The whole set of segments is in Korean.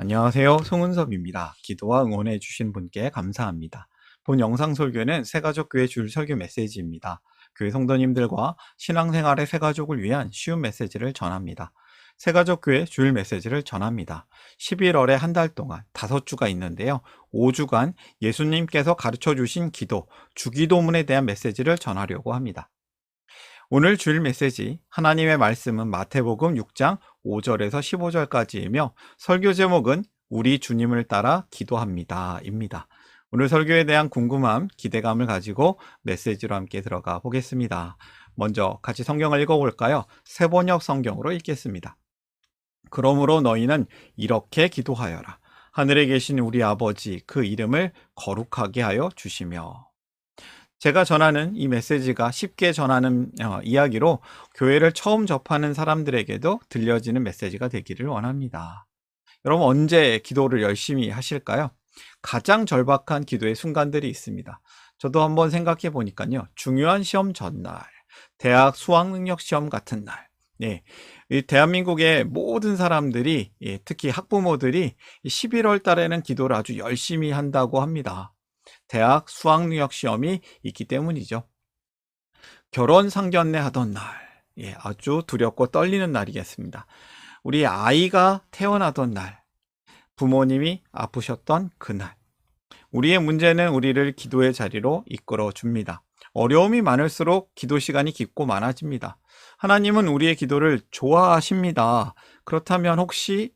안녕하세요. 송은섭입니다. 기도와 응원해 주신 분께 감사합니다. 본 영상 설교는 새가족교회 줄 설교 메시지입니다. 교회 성도님들과 신앙생활의 새가족을 위한 쉬운 메시지를 전합니다. 새가족교회 줄 메시지를 전합니다. 11월에 한 달 동안 5주가 있는데요. 5주간 예수님께서 가르쳐 주신 기도, 주기도문에 대한 메시지를 전하려고 합니다. 오늘 주일 메시지 하나님의 말씀은 마태복음 6장 5절에서 15절까지이며 설교 제목은 우리 주님을 따라 기도합니다 입니다. 오늘 설교에 대한 궁금함, 기대감을 가지고 메시지로 함께 들어가 보겠습니다. 먼저 같이 성경을 읽어볼까요? 새번역 성경으로 읽겠습니다. 그러므로 너희는 이렇게 기도하여라. 하늘에 계신 우리 아버지 그 이름을 거룩하게 하여 주시며. 제가 전하는 이 메시지가 쉽게 전하는 이야기로 교회를 처음 접하는 사람들에게도 들려지는 메시지가 되기를 원합니다. 여러분, 언제 기도를 열심히 하실까요? 가장 절박한 기도의 순간들이 있습니다. 저도 한번 생각해 보니까요. 중요한 시험 전날, 대학 수학능력 시험 같은 날, 네, 이 대한민국의 모든 사람들이, 특히 학부모들이 11월 달에는 기도를 아주 열심히 한다고 합니다. 대학 수학능력 시험이 있기 때문이죠. 결혼 상견례 하던 날, 아주 두렵고 떨리는 날이겠습니다. 우리 아이가 태어나던 날, 부모님이 아프셨던 그날, 우리의 문제는 우리를 기도의 자리로 이끌어 줍니다. 어려움이 많을수록 기도 시간이 깊고 많아집니다. 하나님은 우리의 기도를 좋아하십니다. 그렇다면 혹시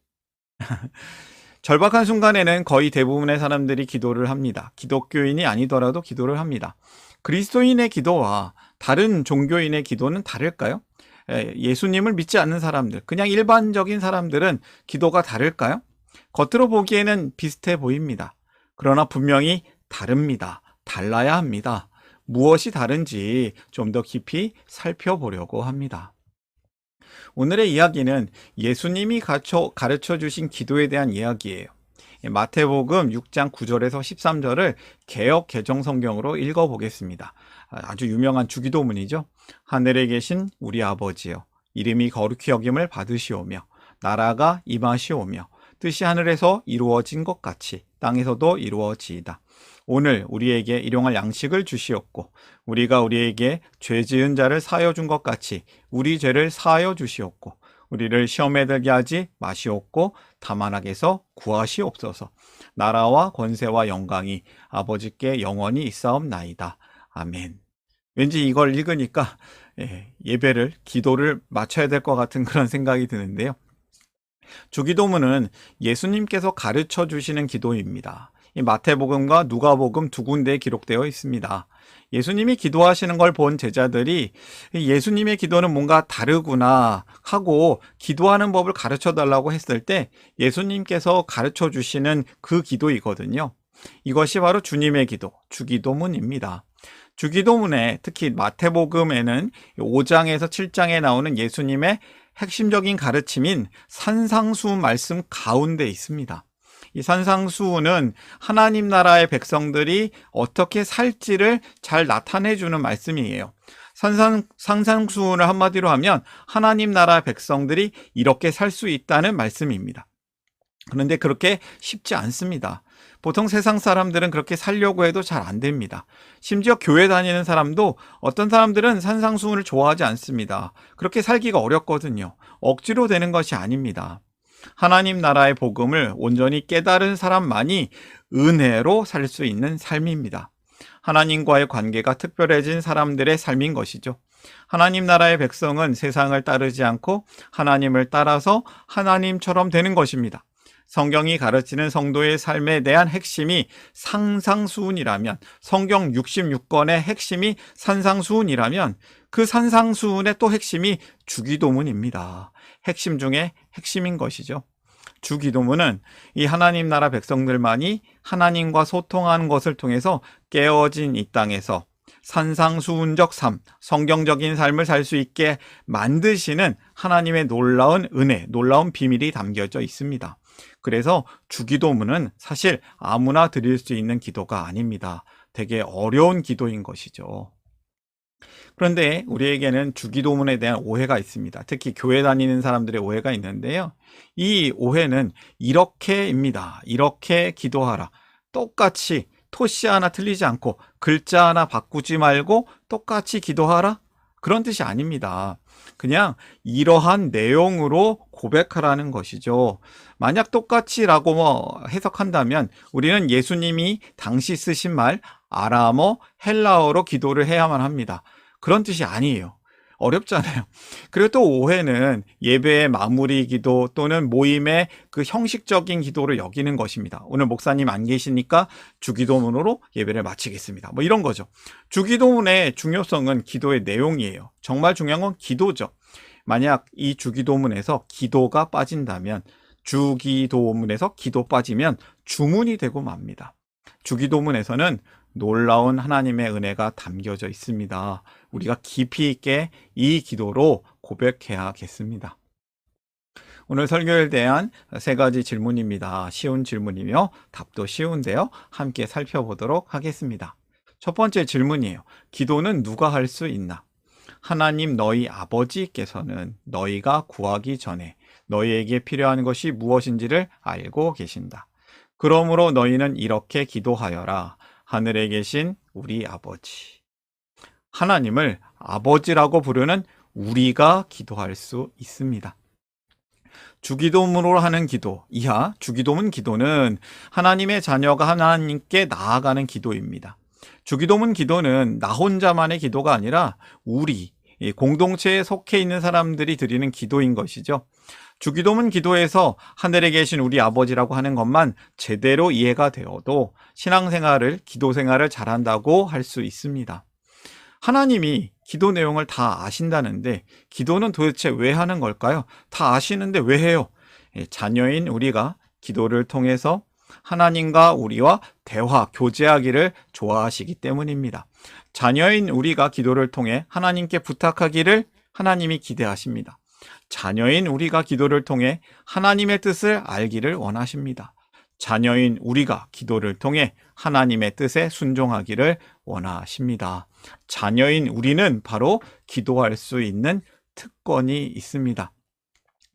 절박한 순간에는 거의 대부분의 사람들이 기도를 합니다. 기독교인이 아니더라도 기도를 합니다. 그리스도인의 기도와 다른 종교인의 기도는 다를까요? 예수님을 믿지 않는 사람들, 그냥 일반적인 사람들은 기도가 다를까요? 겉으로 보기에는 비슷해 보입니다. 그러나 분명히 다릅니다. 달라야 합니다. 무엇이 다른지 좀 더 깊이 살펴보려고 합니다. 오늘의 이야기는 예수님이 가르쳐 주신 기도에 대한 이야기예요. 마태복음 6장 9절에서 13절을 개역 개정 성경으로 읽어보겠습니다. 아주 유명한 주기도문이죠. 하늘에 계신 우리 아버지여, 이름이 거룩히 여김을 받으시오며 나라가 임하시오며 뜻이 하늘에서 이루어진 것 같이 땅에서도 이루어지이다. 오늘 우리에게 일용할 양식을 주시옵고 우리가 우리에게 죄 지은 자를 사하여 준 것 같이 우리 죄를 사하여 주시옵고 우리를 시험에 들게 하지 마시옵고 다만 악에서 구하시옵소서. 나라와 권세와 영광이 아버지께 영원히 있사옵나이다. 아멘. 왠지 이걸 읽으니까 예배를, 기도를 마쳐야 될 것 같은 그런 생각이 드는데요. 주기도문은 예수님께서 가르쳐 주시는 기도입니다. 이 마태복음과 누가복음 두 군데에 기록되어 있습니다. 예수님이 기도하시는 걸 본 제자들이 예수님의 기도는 뭔가 다르구나 하고 기도하는 법을 가르쳐 달라고 했을 때 예수님께서 가르쳐 주시는 그 기도이거든요. 이것이 바로 주님의 기도, 주기도문입니다. 주기도문에 특히 마태복음에는 5장에서 7장에 나오는 예수님의 핵심적인 가르침인 산상수훈 말씀 가운데 있습니다. 이 산상수훈은 하나님 나라의 백성들이 어떻게 살지를 잘 나타내주는 말씀이에요. 산상수훈을 한마디로 하면 하나님 나라 백성들이 이렇게 살 수 있다는 말씀입니다. 그런데 그렇게 쉽지 않습니다. 보통 세상 사람들은 그렇게 살려고 해도 잘 안 됩니다. 심지어 교회 다니는 사람도 어떤 사람들은 산상수훈을 좋아하지 않습니다. 그렇게 살기가 어렵거든요. 억지로 되는 것이 아닙니다. 하나님 나라의 복음을 온전히 깨달은 사람만이 은혜로 살 수 있는 삶입니다. 하나님과의 관계가 특별해진 사람들의 삶인 것이죠. 하나님 나라의 백성은 세상을 따르지 않고 하나님을 따라서 하나님처럼 되는 것입니다. 성경이 가르치는 성도의 삶에 대한 핵심이 상상수훈이라면, 성경 66권의 핵심이 산상수훈이라면 그 산상수훈의 또 핵심이 주기도문입니다. 핵심 중에 핵심인 것이죠. 주기도문은 이 하나님 나라 백성들만이 하나님과 소통하는 것을 통해서 깨어진 이 땅에서 산상수훈적 삶, 성경적인 삶을 살 수 있게 만드시는 하나님의 놀라운 은혜, 놀라운 비밀이 담겨져 있습니다. 그래서 주기도문은 사실 아무나 드릴 수 있는 기도가 아닙니다. 되게 어려운 기도인 것이죠. 그런데 우리에게는 주기도문에 대한 오해가 있습니다. 특히 교회 다니는 사람들의 오해가 있는데요. 이 오해는 이렇게입니다. 이렇게 기도하라. 똑같이 토시 하나 틀리지 않고 글자 하나 바꾸지 말고 똑같이 기도하라? 그런 뜻이 아닙니다. 그냥 이러한 내용으로 고백하라는 것이죠. 만약 똑같이라고 해석한다면 우리는 예수님이 당시 쓰신 말 아람어, 헬라어로 기도를 해야만 합니다. 그런 뜻이 아니에요. 어렵잖아요. 그리고 또 오해는 예배의 마무리 기도 또는 모임의 그 형식적인 기도를 여기는 것입니다. 오늘 목사님 안 계시니까 주기도문으로 예배를 마치겠습니다. 뭐 이런 거죠. 주기도문의 중요성은 기도의 내용이에요. 정말 중요한 건 기도죠. 만약 이 주기도문에서 기도가 빠진다면, 주기도문에서 기도 빠지면 주문이 되고 맙니다. 주기도문에서는 놀라운 하나님의 은혜가 담겨져 있습니다. 우리가 깊이 있게 이 기도로 고백해야겠습니다. 오늘 설교에 대한 세 가지 질문입니다. 쉬운 질문이며 답도 쉬운데요. 함께 살펴보도록 하겠습니다. 첫 번째 질문이에요. 기도는 누가 할 수 있나? 하나님 너희 아버지께서는 너희가 구하기 전에 너희에게 필요한 것이 무엇인지를 알고 계신다. 그러므로 너희는 이렇게 기도하여라. 하늘에 계신 우리 아버지. 하나님을 아버지라고 부르는 우리가 기도할 수 있습니다. 주기도문으로 하는 기도 이하 주기도문 기도는 하나님의 자녀가 하나님께 나아가는 기도입니다. 주기도문 기도는 나 혼자만의 기도가 아니라 우리 공동체에 속해 있는 사람들이 드리는 기도인 것이죠. 주기도문 기도에서 하늘에 계신 우리 아버지라고 하는 것만 제대로 이해가 되어도 신앙생활을, 기도생활을 잘한다고 할 수 있습니다. 하나님이 기도 내용을 다 아신다는데 기도는 도대체 왜 하는 걸까요? 다 아시는데 왜 해요? 자녀인 우리가 기도를 통해서 하나님과 우리와 대화, 교제하기를 좋아하시기 때문입니다. 자녀인 우리가 기도를 통해 하나님께 부탁하기를 하나님이 기대하십니다. 자녀인 우리가 기도를 통해 하나님의 뜻을 알기를 원하십니다. 자녀인 우리가 기도를 통해 하나님의 뜻에 순종하기를 원하십니다. 자녀인 우리는 바로 기도할 수 있는 특권이 있습니다.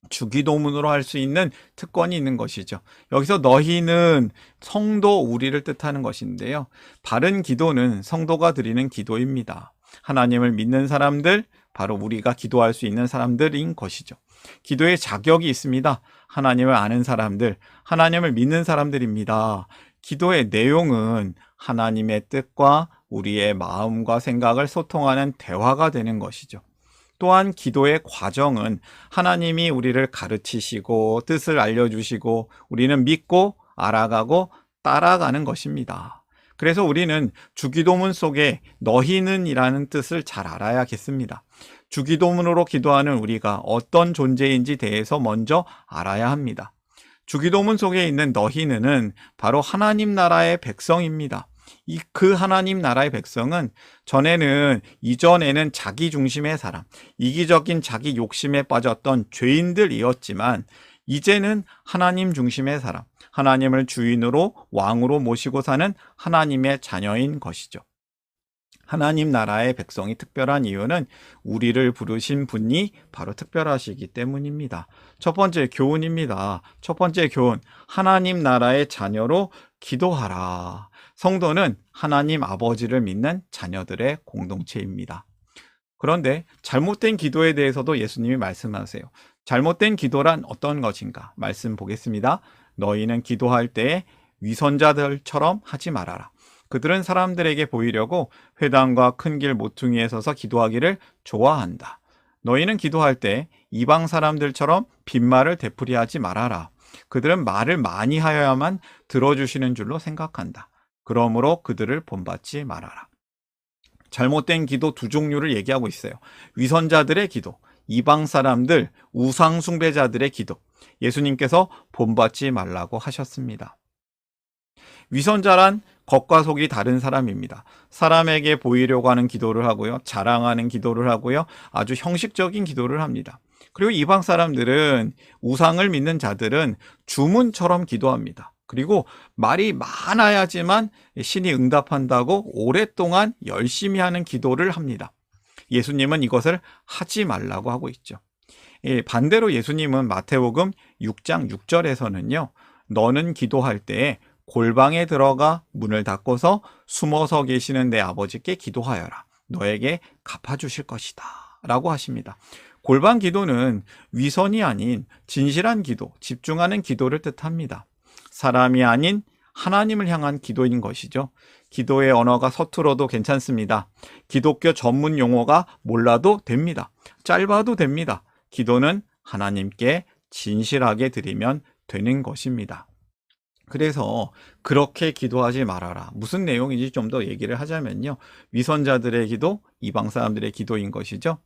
주기도문으로 할 수 있는 특권이 있는 것이죠. 여기서 너희는 성도 우리를 뜻하는 것인데요. 바른 기도는 성도가 드리는 기도입니다. 하나님을 믿는 사람들, 바로 우리가 기도할 수 있는 사람들인 것이죠. 기도의 자격이 있습니다. 하나님을 아는 사람들, 하나님을 믿는 사람들입니다. 기도의 내용은 하나님의 뜻과 우리의 마음과 생각을 소통하는 대화가 되는 것이죠. 또한 기도의 과정은 하나님이 우리를 가르치시고 뜻을 알려주시고 우리는 믿고 알아가고 따라가는 것입니다. 그래서 우리는 주기도문 속에 너희는 이라는 뜻을 잘 알아야겠습니다. 주기도문으로 기도하는 우리가 어떤 존재인지 대해서 먼저 알아야 합니다. 주기도문 속에 있는 너희는 바로 하나님 나라의 백성입니다. 그 하나님 나라의 백성은 이전에는 자기 중심의 사람, 이기적인 자기 욕심에 빠졌던 죄인들이었지만 이제는 하나님 중심의 사람, 하나님을 주인으로 왕으로 모시고 사는 하나님의 자녀인 것이죠. 하나님 나라의 백성이 특별한 이유는 우리를 부르신 분이 바로 특별하시기 때문입니다. 첫 번째 교훈입니다. 첫 번째 교훈, 하나님 나라의 자녀로 기도하라. 성도는 하나님 아버지를 믿는 자녀들의 공동체입니다. 그런데 잘못된 기도에 대해서도 예수님이 말씀하세요. 잘못된 기도란 어떤 것인가? 말씀 보겠습니다. 너희는 기도할 때 위선자들처럼 하지 말아라. 그들은 사람들에게 보이려고 회당과 큰 길 모퉁이에 서서 기도하기를 좋아한다. 너희는 기도할 때 이방 사람들처럼 빈말을 되풀이하지 말아라. 그들은 말을 많이 하여야만 들어주시는 줄로 생각한다. 그러므로 그들을 본받지 말아라. 잘못된 기도 두 종류를 얘기하고 있어요. 위선자들의 기도, 이방 사람들, 우상 숭배자들의 기도. 예수님께서 본받지 말라고 하셨습니다. 위선자란 겉과 속이 다른 사람입니다. 사람에게 보이려고 하는 기도를 하고요. 자랑하는 기도를 하고요. 아주 형식적인 기도를 합니다. 그리고 이방 사람들은, 우상을 믿는 자들은 주문처럼 기도합니다. 그리고 말이 많아야지만 신이 응답한다고 오랫동안 열심히 하는 기도를 합니다. 예수님은 이것을 하지 말라고 하고 있죠. 반대로 예수님은 마태복음 6장 6절에서는요. 너는 기도할 때에 골방에 들어가 문을 닫고서 숨어서 계시는 내 아버지께 기도하여라. 너에게 갚아주실 것이다. 라고 하십니다. 골방 기도는 위선이 아닌 진실한 기도, 집중하는 기도를 뜻합니다. 사람이 아닌 하나님을 향한 기도인 것이죠. 기도의 언어가 서툴어도 괜찮습니다. 기독교 전문 용어가 몰라도 됩니다. 짧아도 됩니다. 기도는 하나님께 진실하게 드리면 되는 것입니다. 그래서 그렇게 기도하지 말아라. 무슨 내용인지 좀 더 얘기를 하자면요. 위선자들의 기도, 이방 사람들의 기도인 것이죠.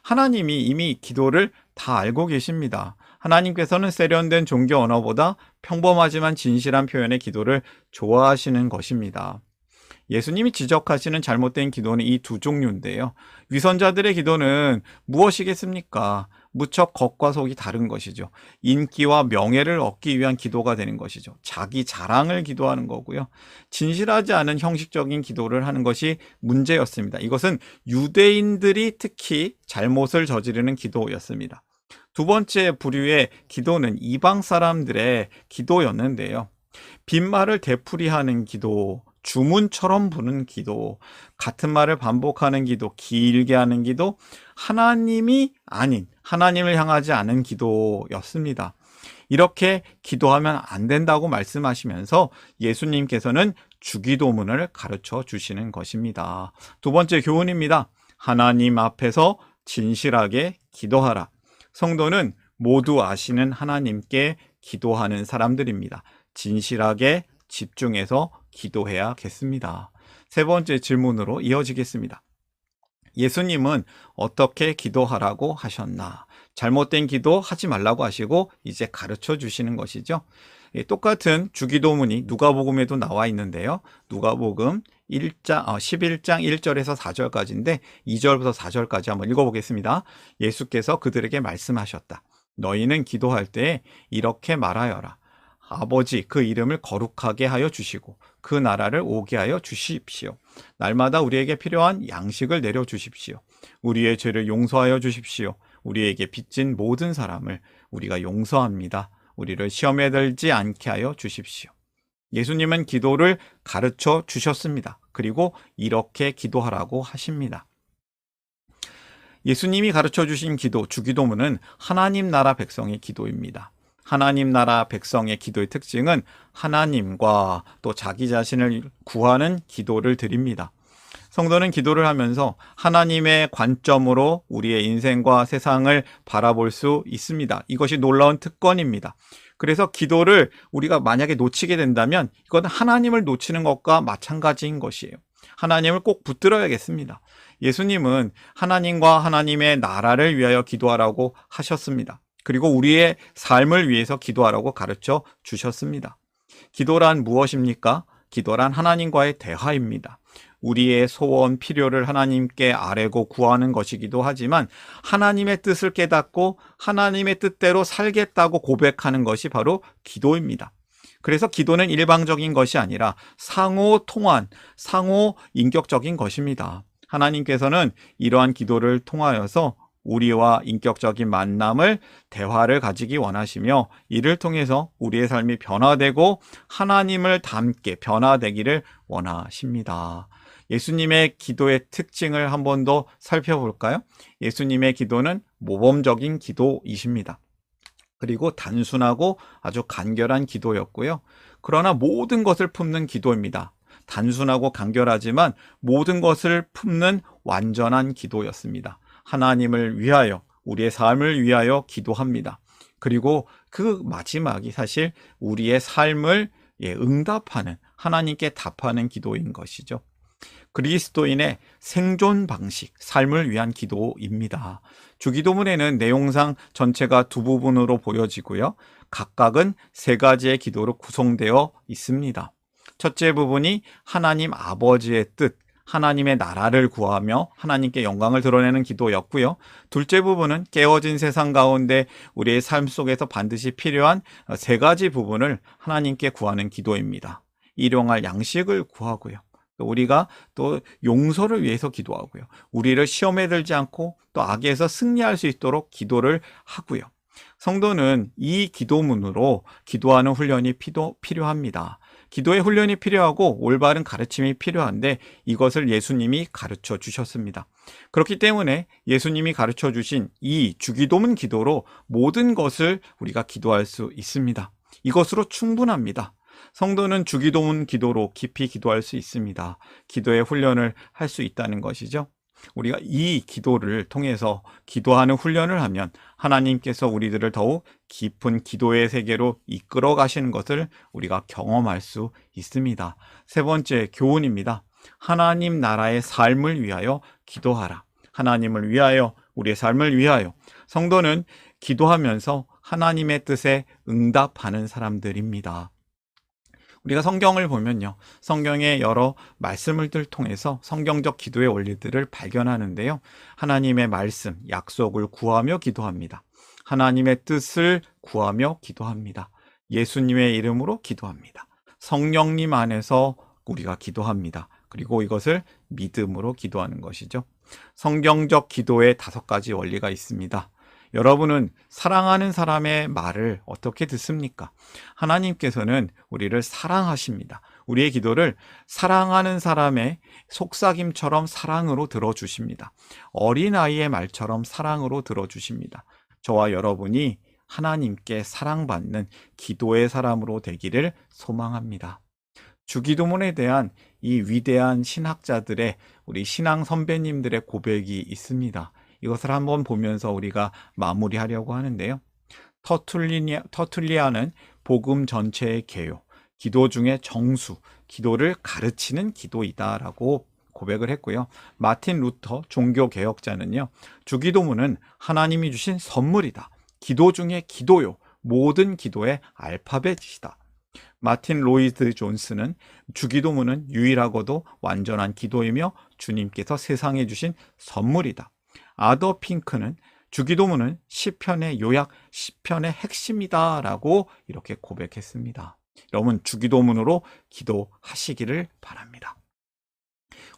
하나님이 이미 기도를 다 알고 계십니다. 하나님께서는 세련된 종교 언어보다 평범하지만 진실한 표현의 기도를 좋아하시는 것입니다. 예수님이 지적하시는 잘못된 기도는 이 두 종류인데요. 위선자들의 기도는 무엇이겠습니까? 무척 겉과 속이 다른 것이죠. 인기와 명예를 얻기 위한 기도가 되는 것이죠. 자기 자랑을 기도하는 거고요. 진실하지 않은 형식적인 기도를 하는 것이 문제였습니다. 이것은 유대인들이 특히 잘못을 저지르는 기도였습니다. 두 번째 부류의 기도는 이방 사람들의 기도였는데요. 빈말을 되풀이하는 기도, 주문처럼 부는 기도, 같은 말을 반복하는 기도, 길게 하는 기도, 하나님이 아닌, 하나님을 향하지 않은 기도였습니다. 이렇게 기도하면 안 된다고 말씀하시면서 예수님께서는 주기도문을 가르쳐 주시는 것입니다. 두 번째 교훈입니다. 하나님 앞에서 진실하게 기도하라. 성도는 모두 아시는 하나님께 기도하는 사람들입니다. 진실하게 집중해서 기도해야겠습니다. 세 번째 질문으로 이어지겠습니다. 예수님은 어떻게 기도하라고 하셨나? 잘못된 기도 하지 말라고 하시고 이제 가르쳐 주시는 것이죠. 똑같은 주기도문이 누가복음에도 나와 있는데요. 누가복음 11장 1절에서 4절까지인데 2절부터 4절까지 한번 읽어보겠습니다. 예수께서 그들에게 말씀하셨다. 너희는 기도할 때 이렇게 말하여라. 아버지 그 이름을 거룩하게 하여 주시고 그 나라를 오게 하여 주십시오. 날마다 우리에게 필요한 양식을 내려 주십시오. 우리의 죄를 용서하여 주십시오. 우리에게 빚진 모든 사람을 우리가 용서합니다. 우리를 시험에 들지 않게 하여 주십시오. 예수님은 기도를 가르쳐 주셨습니다. 그리고 이렇게 기도하라고 하십니다. 예수님이 가르쳐 주신 기도, 주기도문은 하나님 나라 백성의 기도입니다. 하나님 나라 백성의 기도의 특징은 하나님과 또 자기 자신을 구하는 기도를 드립니다. 성도는 기도를 하면서 하나님의 관점으로 우리의 인생과 세상을 바라볼 수 있습니다. 이것이 놀라운 특권입니다. 그래서 기도를 우리가 만약에 놓치게 된다면 이건 하나님을 놓치는 것과 마찬가지인 것이에요. 하나님을 꼭 붙들어야겠습니다. 예수님은 하나님과 하나님의 나라를 위하여 기도하라고 하셨습니다. 그리고 우리의 삶을 위해서 기도하라고 가르쳐 주셨습니다. 기도란 무엇입니까? 기도란 하나님과의 대화입니다. 우리의 소원, 필요를 하나님께 아뢰고 구하는 것이기도 하지만 하나님의 뜻을 깨닫고 하나님의 뜻대로 살겠다고 고백하는 것이 바로 기도입니다. 그래서 기도는 일방적인 것이 아니라 상호 통한, 상호 인격적인 것입니다. 하나님께서는 이러한 기도를 통하여서 우리와 인격적인 만남을, 대화를 가지기 원하시며 이를 통해서 우리의 삶이 변화되고 하나님을 닮게 변화되기를 원하십니다. 예수님의 기도의 특징을 한 번 더 살펴볼까요? 예수님의 기도는 모범적인 기도이십니다. 그리고 단순하고 아주 간결한 기도였고요. 그러나 모든 것을 품는 기도입니다. 단순하고 간결하지만 모든 것을 품는 완전한 기도였습니다. 하나님을 위하여, 우리의 삶을 위하여 기도합니다. 그리고 그 마지막이 사실 우리의 삶을 응답하는, 하나님께 답하는 기도인 것이죠. 그리스도인의 생존 방식, 삶을 위한 기도입니다. 주기도문에는 내용상 전체가 두 부분으로 보여지고요. 각각은 세 가지의 기도로 구성되어 있습니다. 첫째 부분이 하나님 아버지의 뜻, 하나님의 나라를 구하며 하나님께 영광을 드러내는 기도였고요. 둘째 부분은 깨어진 세상 가운데 우리의 삶 속에서 반드시 필요한 세 가지 부분을 하나님께 구하는 기도입니다. 일용할 양식을 구하고요. 또 우리가 또 용서를 위해서 기도하고요. 우리를 시험에 들지 않고 또 악에서 승리할 수 있도록 기도를 하고요. 성도는 이 기도문으로 기도하는 훈련이 필요합니다. 기도의 훈련이 필요하고 올바른 가르침이 필요한데 이것을 예수님이 가르쳐 주셨습니다. 그렇기 때문에 예수님이 가르쳐 주신 이 주기도문 기도로 모든 것을 우리가 기도할 수 있습니다. 이것으로 충분합니다. 성도는 주기도문 기도로 깊이 기도할 수 있습니다. 기도의 훈련을 할 수 있다는 것이죠. 우리가 이 기도를 통해서 기도하는 훈련을 하면 하나님께서 우리들을 더욱 깊은 기도의 세계로 이끌어 가시는 것을 우리가 경험할 수 있습니다. 세 번째 교훈입니다. 하나님 나라의 삶을 위하여 기도하라. 하나님을 위하여, 우리의 삶을 위하여. 성도는 기도하면서 하나님의 뜻에 응답하는 사람들입니다. 우리가 성경을 보면요. 성경의 여러 말씀들을 통해서 성경적 기도의 원리들을 발견하는데요. 하나님의 말씀, 약속을 구하며 기도합니다. 하나님의 뜻을 구하며 기도합니다. 예수님의 이름으로 기도합니다. 성령님 안에서 우리가 기도합니다. 그리고 이것을 믿음으로 기도하는 것이죠. 성경적 기도의 5가지 원리가 있습니다. 여러분은 사랑하는 사람의 말을 어떻게 듣습니까? 하나님께서는 우리를 사랑하십니다. 우리의 기도를 사랑하는 사람의 속삭임처럼 사랑으로 들어주십니다. 어린아이의 말처럼 사랑으로 들어주십니다. 저와 여러분이 하나님께 사랑받는 기도의 사람으로 되기를 소망합니다. 주기도문에 대한 이 위대한 신학자들의, 우리 신앙 선배님들의 고백이 있습니다. 이것을 한번 보면서 우리가 마무리하려고 하는데요. 터툴리아는 복음 전체의 개요, 기도 중에 정수, 기도를 가르치는 기도이다라고 고백을 했고요. 마틴 루터 종교개혁자는요, 주기도문은 하나님이 주신 선물이다. 기도 중에 기도요, 모든 기도의 알파벳이다. 마틴 로이드 존스는 주기도문은 유일하고도 완전한 기도이며 주님께서 세상에 주신 선물이다. 아더 핑크는 주기도문은 시편의 요약, 시편의 핵심이다 라고 이렇게 고백했습니다. 여러분, 주기도문으로 기도하시기를 바랍니다.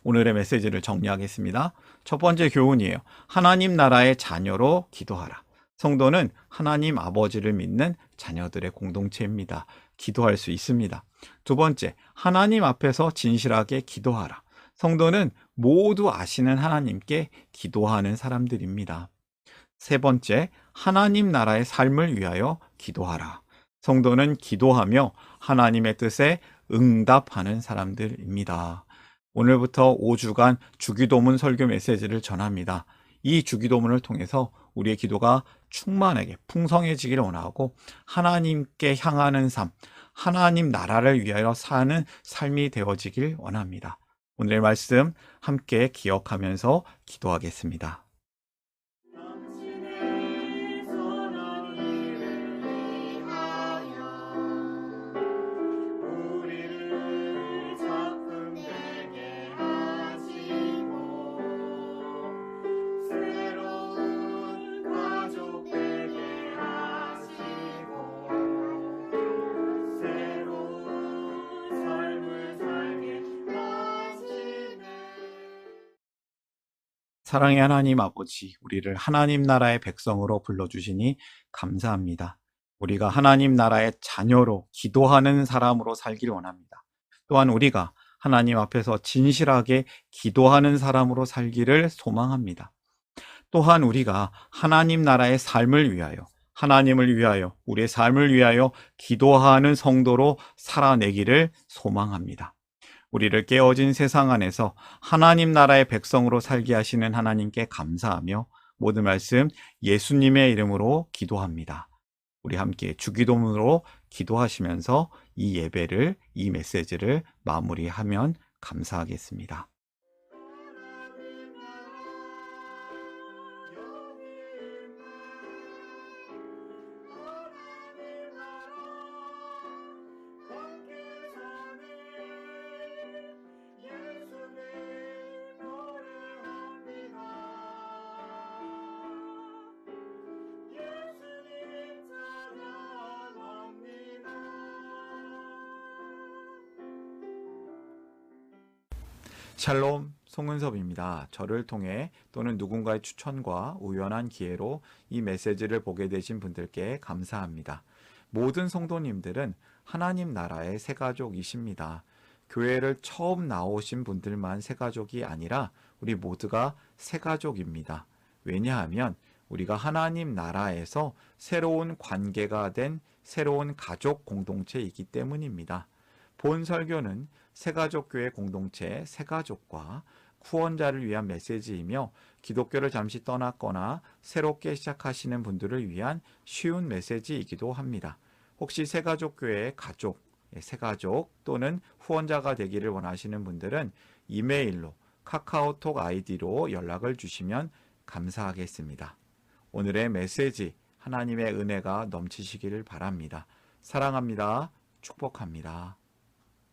오늘의 메시지를 정리하겠습니다. 첫 번째 교훈이에요. 하나님 나라의 자녀로 기도하라. 성도는 하나님 아버지를 믿는 자녀들의 공동체입니다. 기도할 수 있습니다. 두 번째, 하나님 앞에서 진실하게 기도하라. 성도는 모두 아시는 하나님께 기도하는 사람들입니다. 세 번째, 하나님 나라의 삶을 위하여 기도하라. 성도는 기도하며 하나님의 뜻에 응답하는 사람들입니다. 오늘부터 5주간 주기도문 설교 메시지를 전합니다. 이 주기도문을 통해서 우리의 기도가 충만하게 풍성해지기를 원하고 하나님께 향하는 삶, 하나님 나라를 위하여 사는 삶이 되어지길 원합니다. 오늘의 말씀 함께 기억하면서 기도하겠습니다. 사랑의 하나님 아버지, 우리를 하나님 나라의 백성으로 불러주시니 감사합니다. 우리가 하나님 나라의 자녀로 기도하는 사람으로 살기를 원합니다. 또한 우리가 하나님 앞에서 진실하게 기도하는 사람으로 살기를 소망합니다. 또한 우리가 하나님 나라의 삶을 위하여, 하나님을 위하여, 우리의 삶을 위하여 기도하는 성도로 살아내기를 소망합니다. 우리를 깨어진 세상 안에서 하나님 나라의 백성으로 살게 하시는 하나님께 감사하며 모든 말씀 예수님의 이름으로 기도합니다. 우리 함께 주기도문으로 기도하시면서 이 예배를, 이 메시지를 마무리하면 감사하겠습니다. 샬롬, 송은섭입니다. 저를 통해 또는 누군가의 추천과 우연한 기회로 이 메시지를 보게 되신 분들께 감사합니다. 모든 성도님들은 하나님 나라의 새가족이십니다. 교회를 처음 나오신 분들만 새가족이 아니라 우리 모두가 새가족입니다. 왜냐하면 우리가 하나님 나라에서 새로운 관계가 된 새로운 가족 공동체이기 때문입니다. 본 설교는 새가족교회 공동체 새가족과 후원자를 위한 메시지이며 기독교를 잠시 떠났거나 새롭게 시작하시는 분들을 위한 쉬운 메시지이기도 합니다. 혹시 새가족교회의 가족, 새가족 또는 후원자가 되기를 원하시는 분들은 이메일로 카카오톡 아이디로 연락을 주시면 감사하겠습니다. 오늘의 메시지 하나님의 은혜가 넘치시기를 바랍니다. 사랑합니다. 축복합니다.